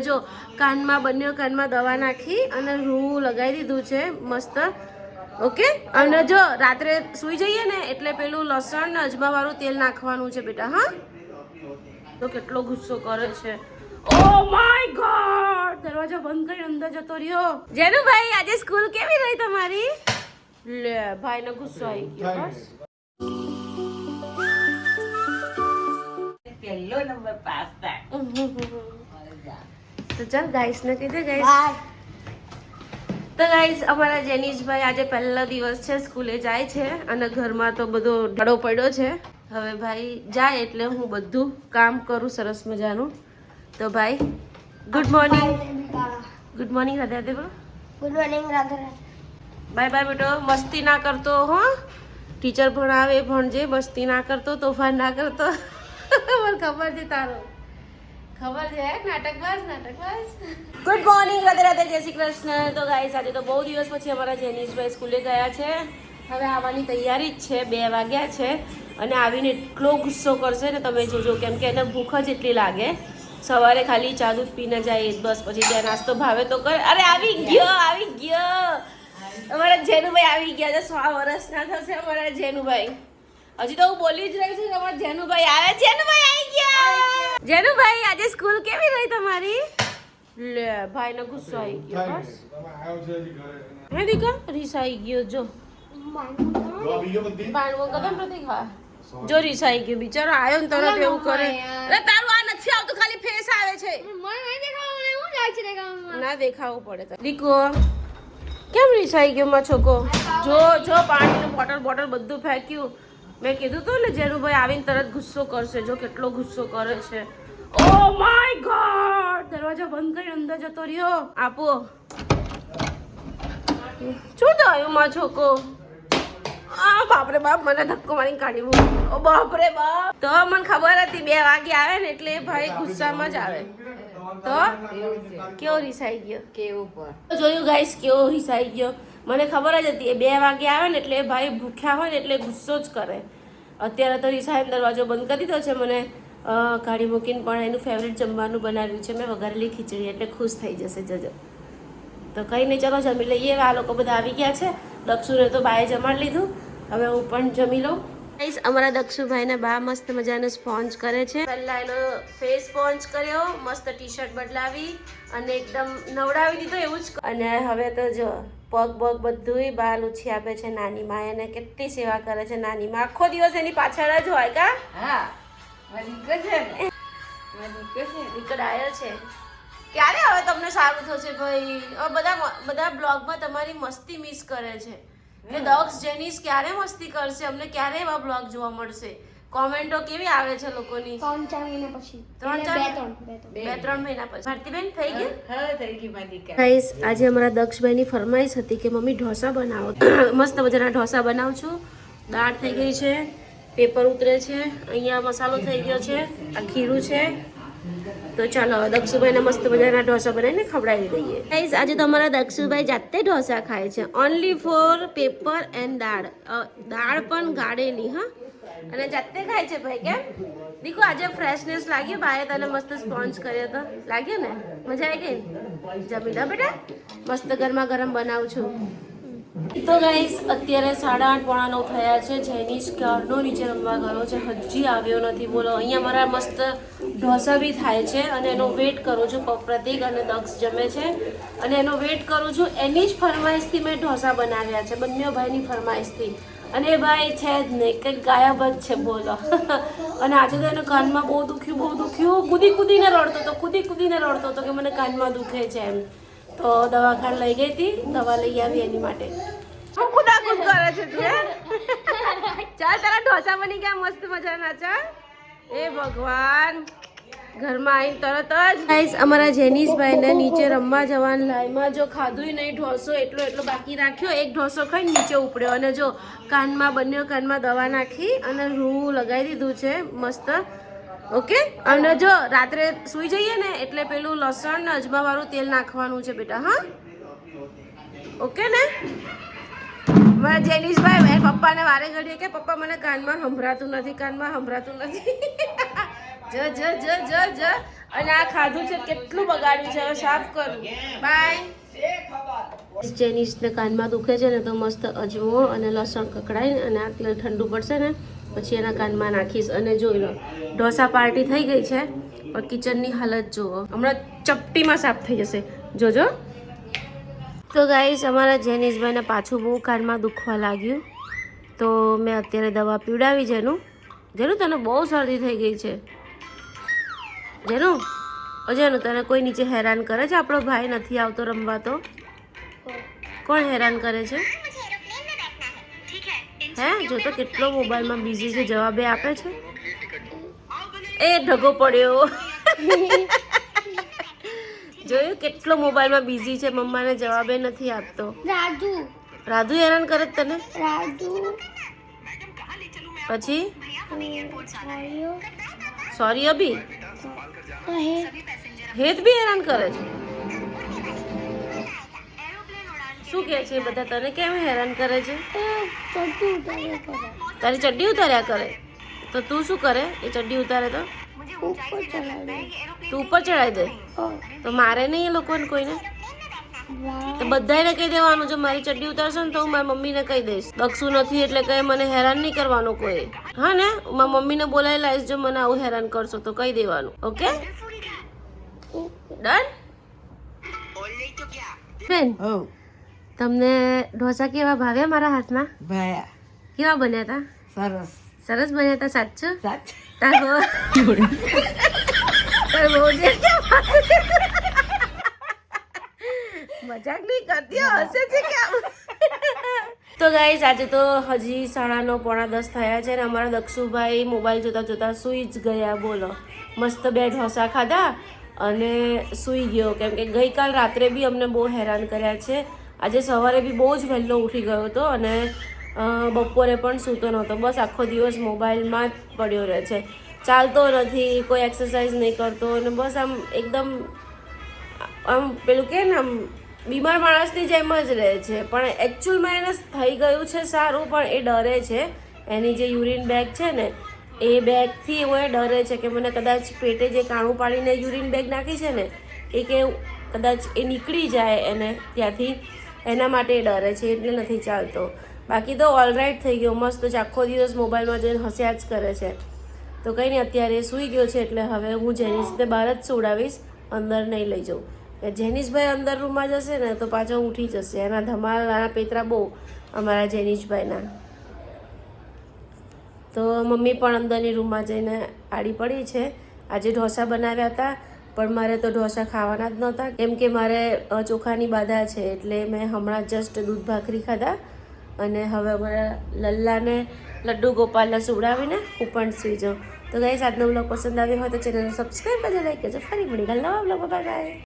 જો કાનમાં બંને કાનમાં દવા નાખી અને રૂ લગાવી દીધું છે મસ્ત. ઓકે, અને જો રાત્રે સુઈ જઈએ ને એટલે પેલું લસણ ને અજમા વાળું તેલ નાખવાનું છે બેટા. હા, તો કેટલો ગુસ્સો કરે છે. ઓ માય ગોડ, દરવાજો બંધ કરી અંદર જતો રહ્યો. જેનુભાઈ આજે સ્કૂલ કેવી રહી તમારી? લે ભાઈને ગુસ્સો આવી ગયો. બસ પહેલો નંબર પાસ થાય. તો ચાલ ગાઈસ ને કહી દે ગાઈસ. તો ગાઈસ અમારા જેનીશભાઈ આજે પહેલો દિવસ છે, સ્કૂલે જાય છે અને ઘરમાં તો બધો ઢાળો પડ્યો છે. હવે ભાઈ જાય એટલે હું બધું કામ કરું સરસ મજાનું. તો ભાઈ good morning. Good morning Radhe Radhe બોલો. Good morning Radhe Radhe. Bye bye બેટો, મસ્તી ના કરતો હો. ટીચર ભણાવે ભણજે, મસ્તી ના કરતો, તોફાન ના કરતો. મને ખબર છે તારો, ખબર છે નાટકબાજ. ગુડ મોર્નિંગ રાધે રાધે, જય શ્રી કૃષ્ણ. તો ગાઈસ આજે તો બહુ દિવસ પછી અમારા જેનીશભાઈ સ્કૂલે ગયા છે. હવે આવવાની તૈયારી જ છે, 2 વાગ્યા છે અને આવીને એટલો ગુસ્સો કરશે ને તમે જોજો, કેમ કે એને ભૂખ જ એટલી લાગે. સવારે ખાલી ચા દૂધ પીને જાય, બસ પછી ત્યાં નાસ્તો ભાવે તો કરે. અરે આવી ગયો અમારા જેનુભાઈ આવી ગયા છે. 100 વર્ષના થશે અમારા જેનુભાઈ. હજી તો હું બોલી જ રહી છું. તમારા જેનુભાઈ આવે. જેનુભાઈ આવી ગયા. જેનુભાઈ આજે સ્કૂલ કેવી રહી તમારી? લે ભાઈને ગુસ્સો આવી ગયો. બસ હે દીકા રીસાઈ ગયો. જો બાણવો કદમ પ્રતિક. હા જો રીસાઈ ગયો બિચારો. આયો ને તરત એવું કરે. અરે તારું આ નથી આવતું, ખાલી ફેસ આવે છે. ના દેખાવું પડે તો. દીકો કેમ રીસાઈ ગયો માં છોકો? જો પાણીનું બોટલ બધું ફેંક્યું. મેં કીધું તો ને જેનુભાઈ આવીને તરત ગુસ્સો કરશે. જો કેટલો ગુસ્સો કરે છે. ઓ માય ગોડ, દરવાજો બંધ કરી અંદર જતો રહ્યો. આપો શું થયું માં છોકો? આ બાપરે બાપ, મને ધક્કો મારીને કાઢી મૂકી. ઓ બાપરે બાપ, તો મને ખબર હતી 2 વાગે આવે ને એટલે ભાઈ ગુસ્સામાં જ આવે. તો કેવો રીસાઈ ગયો. કેવું પણ જોયું ગાઈસ કેવો રીસાઈ ગયો. મને ખબર જ હતી 2 વાગે આવે ને એટલે ભાઈ ભૂખ્યા હોય ને એટલે ગુસ્સો જ કરે. અત્યારે તો રીસાઈને દરવાજો બંધ કરી દીધો છે. મને કાઢી મૂકીને પણ એનું ફેવરેટ જમવાનું બનાવ્યું છે મેં, વઘારેલી ખીચડી, એટલે ખુશ થઈ જશે. જજો તો કંઈ નહીં, ચલો જમી લઈએ. આ લોકો બધા આવી ગયા છે. દક્ષુને તો બાએ જમાડી લીધું, હવે હું પણ જમી લઉં. ગાઈસ અમારા દક્ષુભાઈને બા મસ્ત મજાનો સ્પોન્જ કરે છે. પહેલા એનો ફેસ સ્પોન્જ કર્યો, મસ્ત ટી-શર્ટ બદલાવી અને એકદમ નવડાવી દીધો એવું જ. અને હવે તો જો પગ બધુંય બા લૂછી આપે છે. નાની માં એને કેટલી સેવા કરે છે. નાની માં આખો દિવસ એની પાછળ જ હોય. કા હા નીકળ આવ્યો છે. ક્યારે હવે તમને સારું થશે ભાઈ? બધા બ્લોગમાં તમારી મસ્તી મિસ કરે છે કે દક્ષ જેનીશ ક્યારે મસ્તી કરશે, અમને ક્યારે એવા બ્લોગ જોવા મળશે. કોમેન્ટો કેવી આવે છે લોકોની. 3-4 મહિના પછી. 2-3 મહિના પછી. ભારતીબેન થઈ ગઈ? હા થઈ ગઈ મારી. ગાઈસ આજે અમારા દક્ષભાઈની ફરમાઈશ હતી કે મમ્મી ઢોસા બનાવો. મસ્ત મજાના ઢોસા બનાવું છું. દાળ થઈ ગઈ છે, પેપર ઉતરે છે, અહીંયા મસાલો થઈ ગયો છે, આ ખીરું છે. તો ચાલો દક્ષુભાઈને મસ્ત મજાના ઢોસા બનાવીને ખવડાવી દઈએ. ગાઈસ આજે તો અમારા દક્ષુભાઈ જાતે ઢોસા ખાય છે. ઓનલી ફોર પેપર એન્ડ દાળ. દાળ પણ ગાળેલી. હા, અને જાતે ખાય છે ભાઈ. કેમ દીકુ આજે ફ્રેશનેસ લાગ્યું? બાએ તને મસ્ત સ્પોન્જ કર્યો તો લાગ્યો ને? મજા આવી ગઈ? જમી લો બેટા, મસ્ત ગરમા ગરમ બનાવું છું. તો ગાઈસ અત્યારે 8:30-9 થયા છે. જેનીશ ક્યારનો નીચે રમવા ગયો છે, હજી આવ્યો નથી. બોલો અહીંયા મારા મસ્ત ઢોસા બી થાય છે અને એનો વેઇટ કરું છું. પ્રતિક અને દક્ષ જમે છે અને એનો વેઇટ કરું છું. એની જ ફરમાઈશથી મેં ઢોસા બનાવ્યા છે, બંને ભાઈની ફરમાઈશથી. અને એ ભાઈ છે જ નહીં, કંઈક ગાયબ જ છે. બોલો અને આજે તો એનો કાનમાં બહુ દુખ્યું. કૂદીને રડતો હતો કે મને કાનમાં દુખે છે એમ. તો દવાખાને લઈ ગઈ હતી, દવા લઈ આવી એની માટે. શું કુદાકુદ કરે છે તું? ચાલ તારા ઢોસા બની ગયા મસ્ત મજાના. ચાલ એ ભગવાન, ઘરમાં આવીને તરત જ ગાઈસ અમારા જેનીશભાઈને નીચે રમવા જવાની લાઈનમાં જો ખાધું નહીં ઢોસો એટલો બાકી રાખ્યો. એક ઢોસો ખાઈને નીચે ઉપડ્યો અને જો બંને કાનમાં દવા નાખી અને રૂ લગાવી દીધું છે મસ્ત. ઓકે, અને જો રાત્રે સુઈ જઈએ ને એટલે પેલું લસણ ને અજમા વાળું તેલ નાખવાનું છે બેટા. હા ઓકે ને? મારા જેનીશભાઈ મેં પપ્પાને વારે ઘડીએ કે પપ્પા મને કાનમાં સંભળાતું નથી. જ અને આ ખાધું છે કેટલું બગાડ્યું છે હવે સાફ કરું બાય જેનિસને કાનમાં દુખે છે ને તો મસ્ત અજમો અને લસણ કકડાઈને અને આ ઠંડુ પડશે ને પછી એના કાનમાં નાખીશ અને જોઈ લો ઢોસા પાર્ટી થઈ ગઈ છે પણ કિચનની હાલત જુઓ હમણાં ચપટીમાં સાફ થઈ જશે જોજો તો ગાઈસ અમારા જેનિસભાઈને પાછું બહુ કાનમાં દુખવા લાગ્યું તો મેં અત્યારે દવા પીવડાવી જેનું તને બહુ શરદી થઈ ગઈ છે જેનું તને કોઈ નીચે હેરાન કરે છે આપણો ભાઈ નથી આવતો રમવા તો કોણ હેરાન કરે છે હે જો તો કેટલો મોબાઈલમાં બિઝી છે જવાબે આપે છે એ ઢગો પડ્યો જોયું કેટલો મોબાઈલમાં બિઝી છે મમ્માને જવાબે નથી આપતો રાધુ હેરાન કરે છે તને પછી સોરી અભી હેત બી હેરાન કરે છે શું કહે છે બધા તને કેમ હેરાન કરે છે તારી ચડ્ડી ઉતાર્યા કરે તો તું શું કરે એ ચડ્ડી ઉતારે તો તું ઉપર ચડાવી દે તો મારે નહીં એ લોકોને કોઈને તો બધાને કહી દેવાનું જો મારી ચડ્ડી ઉતારશો ને તો હું મારી મમ્મીને કહી દઈશ દક્ષું નથી એટલે કઈ મને હેરાન નહીં કરવાનું કોઈ હા ને મારી મમ્મીને બોલાવી લાવીશ જો મને આવું હેરાન કરશો તો કહી દેવાનું ઓકે ડન બેન તમને ઢોસા કેવા ભાવ્યા મારા હાથના ભાયા કેવા બન્યા હતા સરસ સરસ બન્યા હતા સાચું સાચ તાર બહુ જે મજાક નહીં કરતી હશે છે કેમ તો ગાઈસ આજે તો હજી 9:30 થયા છે ને અમારા દક્ષુભાઈ મોબાઈલ જોતા જોતા સૂઈ જ ગયા બોલો મસ્ત 2 ઢોસા ખાધા અને સૂઈ ગયો કેમ કે ગઈકાલ રાત્રે બી અમને બહુ હેરાન કર્યા છે આજે સવારે બી બહુ જ વહેલો ઉઠી ગયો હતો અને બપોરે પણ સૂતો નહોતો બસ આખો દિવસ મોબાઈલમાં જ પડ્યો રહે છે ચાલતો નથી કોઈ એક્સરસાઇઝ નહીં કરતો અને બસ આમ એકદમ આમ પેલું કે ને આમ બીમાર માણસની જેમ જ રહે છે પણ એકચ્યુઅલમાં એને થઈ ગયું છે સારું પણ એ ડરે છે એની જે યુરિન બેગ છે ને એ બેગથી એવો એ ડરે છે કે મને કદાચ પેટે જે કાણું પાડીને યુરિન બેગ નાખી છે ને એ કે કદાચ એ નીકળી જાય એને ત્યાંથી એના માટે એ ડરે છે એટલે નથી ચાલતો બાકી તો ઓલરાઈટ થઈ ગયો મસ્ત જ આખો દિવસ મોબાઈલમાં જઈને હસ્યા જ કરે છે તો કંઈ નહીં અત્યારે સૂઈ ગયો છે એટલે હવે હું જેનિસને બહાર જ સુવડાવીશ અંદર નહીં લઈ જાઉં જેનિશભાઈ અંદર રૂમમાં જશે ને તો પાછો ઉઠી જશે એના ધમાલાના પેતરા બહુ અમારા જેનિશભાઈના તો મમ્મી પણ અંદરની રૂમમાં જઈને આડી પડી છે આજે ઢોસા બનાવ્યા હતા પણ મારે તો ઢોસા ખાવાના જ નહોતા કેમ કે મારે ચોખાની બાધા છે એટલે મેં હમણાં જસ્ટ દૂધ ભાખરી ખાધા અને હવે અમારા લલ્લાને લડ્ડુ ગોપાલને સુવડાવીને હું પણ સૂઈ જાઉં તો ગાઈસ આજનો બ્લોગ પસંદ આવ્યો હોય તો ચેનલને સબસ્ક્રાઈબ કરજો લાઈક કરજો ફરી મળી ગયા નવા બ્લોગમાં બાય બાય